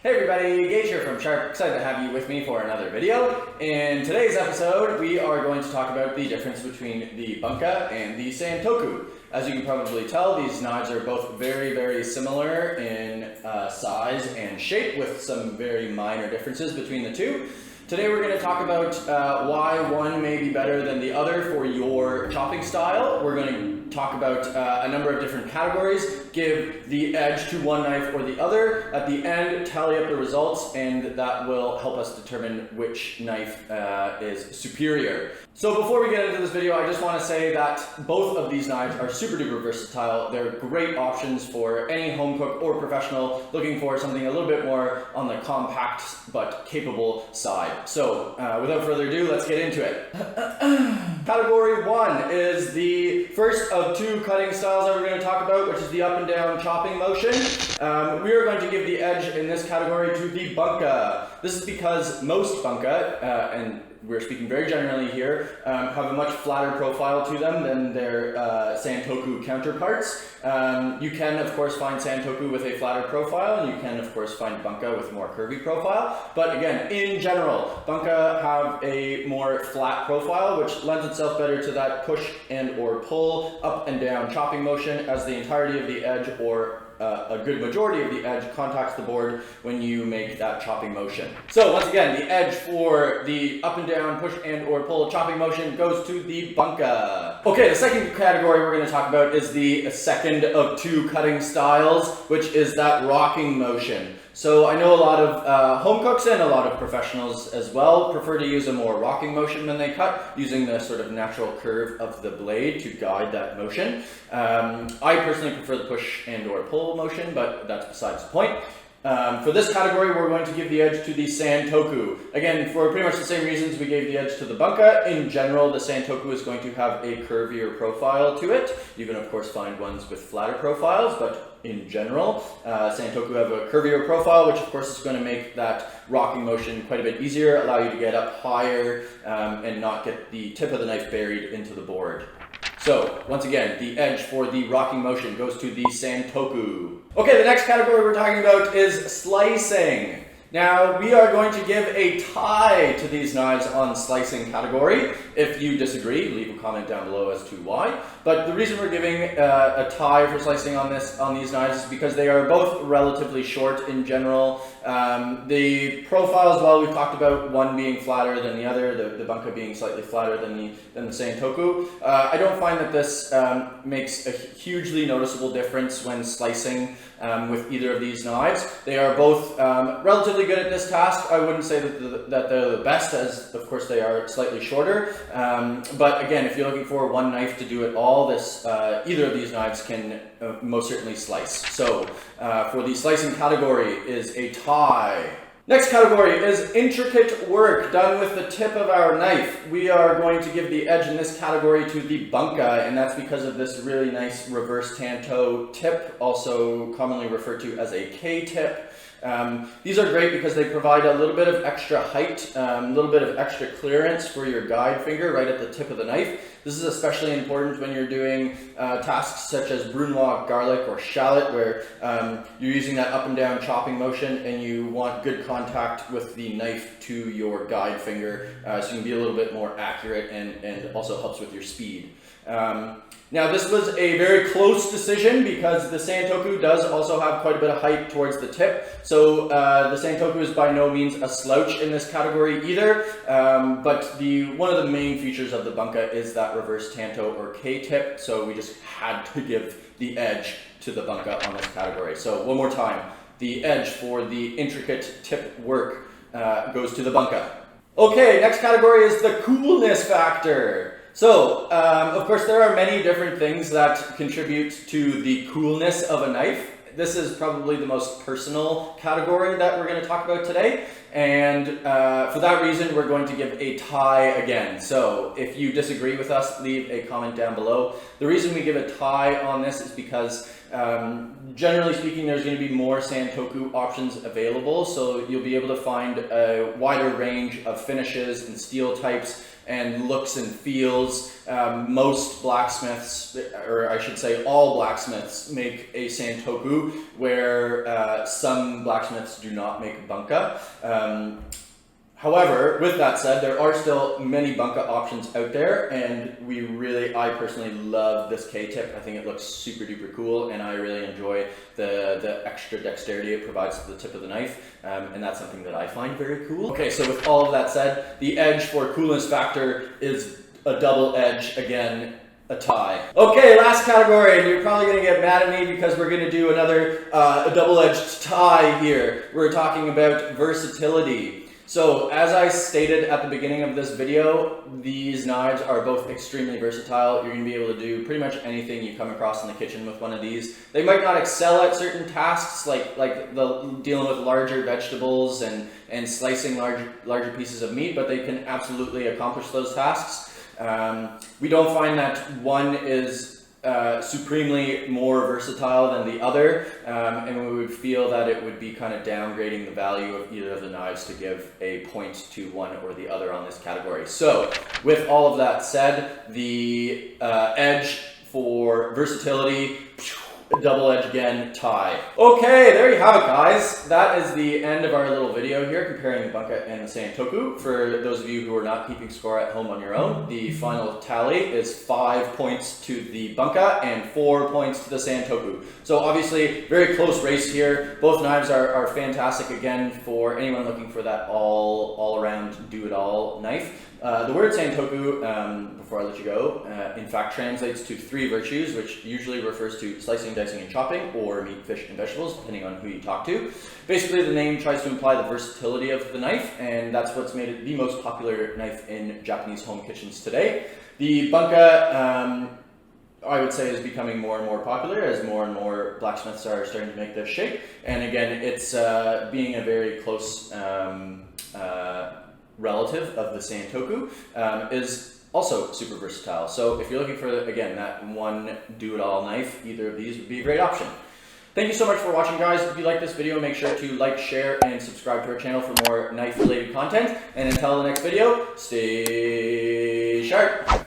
Hey everybody, Gage here from Sharp. Excited to have you with me for another video. In today's episode, we are going to talk about the difference between the Bunka and the Santoku. As you can probably tell, these knives are both very similar in size and shape, with some very minor differences between the two. Today we're going to talk about why one may be better than the other for your chopping style. We're going to talk about a number of different categories, give the edge to one knife or the other. At the end, tally up the results, and that will help us determine which knife is superior. So before we get into this video, I just want to say that both of these knives are super duper versatile. They're great options for any home cook or professional looking for something a little bit more on the compact but capable side. So without further ado, let's get into it. Category 1 is the first of two cutting styles that we're going to talk about, which is the up and down chopping motion. We are going to give the edge in this category to the Bunka. This is because most Bunka, and we're speaking very generally here, have a much flatter profile to them than their Santoku counterparts. You can of course find Santoku with a flatter profile, and you can of course find Bunka with a more curvy profile. But again, in general, Bunka have a more flat profile, which lends itself better to that push and or pull, up and down chopping motion, as the entirety of the edge, or a good majority of the edge, contacts the board when you make that chopping motion. So once again, the edge for the up and down push and or pull chopping motion goes to the Bunka. Okay, the second category we're going to talk about is the second of two cutting styles, which is that rocking motion. So I know a lot of home cooks and a lot of professionals as well prefer to use a more rocking motion when they cut, using the sort of natural curve of the blade to guide that motion. I personally prefer the push and or pull motion, but that's besides the point. For this category, we're going to give the edge to the Santoku. Again, for pretty much the same reasons we gave the edge to the Bunka. In general, the Santoku is going to have a curvier profile to it. You can of course find ones with flatter profiles, but in general, Santoku have a curvier profile, which of course is going to make that rocking motion quite a bit easier, allow you to get up higher and not get the tip of the knife buried into the board. So, once again, the edge for the rocking motion goes to the Santoku. Okay, the next category we're talking about is slicing. Now, we are going to give a tie to these knives on slicing category. If you disagree, leave a comment down below as to why. But the reason we're giving a tie for slicing on these knives is because they are both relatively short in general. The profiles, well, we've talked about one being flatter than the other, the Bunka being slightly flatter than the Santoku. I don't find that this makes a hugely noticeable difference when slicing with either of these knives. They are both relatively good at this task. I wouldn't say that they're the best, as of course they are slightly shorter. But again, if you're looking for one knife to do it all, either of these knives can most certainly slice. So for the slicing category is a tie. Next category is intricate work done with the tip of our knife. We are going to give the edge in this category to the Bunka, and that's because of this really nice reverse tanto tip, also commonly referred to as a K-tip. These are great because they provide a little bit of extra height, a little bit of extra clearance for your guide finger right at the tip of the knife. This is especially important when you're doing tasks such as brunoise, garlic, or shallot, where you're using that up and down chopping motion and you want good contact with the knife to your guide finger, so you can be a little bit more accurate, and also helps with your speed. Now, this was a very close decision because the Santoku does also have quite a bit of height towards the tip. So the Santoku is by no means a slouch in this category either. But one of the main features of the Bunka is that reverse tanto or K-tip. So we just had to give the edge to the Bunka on this category. So one more time, the edge for the intricate tip work goes to the Bunka. Okay, next category is the coolness factor. So, of course, there are many different things that contribute to the coolness of a knife. This is probably the most personal category that we're going to talk about today. And for that reason, we're going to give a tie again. So if you disagree with us, leave a comment down below. The reason we give a tie on this is because generally speaking, there's going to be more Santoku options available. So you'll be able to find a wider range of finishes and steel types and looks and feels. Most blacksmiths, or I should say all blacksmiths, make a Santoku, where some blacksmiths do not make Bunka. However, with that said, there are still many Bunka options out there, and I personally love this K-tip. I think it looks super duper cool, and I really enjoy the extra dexterity it provides to the tip of the knife, and that's something that I find very cool. Okay, so with all of that said, the edge for coolness factor is a double edge, again, a tie. Okay, last category, and you're probably going to get mad at me because we're going to do another a double-edged tie here. We're talking about versatility. So, as I stated at the beginning of this video, these knives are both extremely versatile. You're going to be able to do pretty much anything you come across in the kitchen with one of these. They might not excel at certain tasks, like dealing with larger vegetables and slicing larger pieces of meat, but they can absolutely accomplish those tasks. We don't find that one is supremely more versatile than the other, and we would feel that it would be kind of downgrading the value of either of the knives to give a point to one or the other on this category. So, with all of that said, the edge for versatility, double edge again, tie. Okay, there you have it, guys. That is the end of our little video here comparing the Bunka and the Santoku. For those of you who are not keeping score at home on your own, the final tally is 5 points to the Bunka and 4 points to the Santoku. So obviously, very close race here. Both knives are fantastic, again, for anyone looking for that all-around, do-it-all knife. The word Santoku, before I let you go, in fact translates to 3 virtues, which usually refers to slicing, dicing, and chopping, or meat, fish, and vegetables, depending on who you talk to. Basically, the name tries to imply the versatility of the knife, and that's what's made it the most popular knife in Japanese home kitchens today. The Bunka, I would say, is becoming more and more popular as more and more blacksmiths are starting to make this shape. And again, it's being a very close relative of the Santoku, is also super versatile. So if you're looking for, again, that one do-it-all knife, either of these would be a great option. Thank you so much for watching, guys. If you like this video, make sure to like, share, and subscribe to our channel for more knife-related content. And until the next video, stay sharp.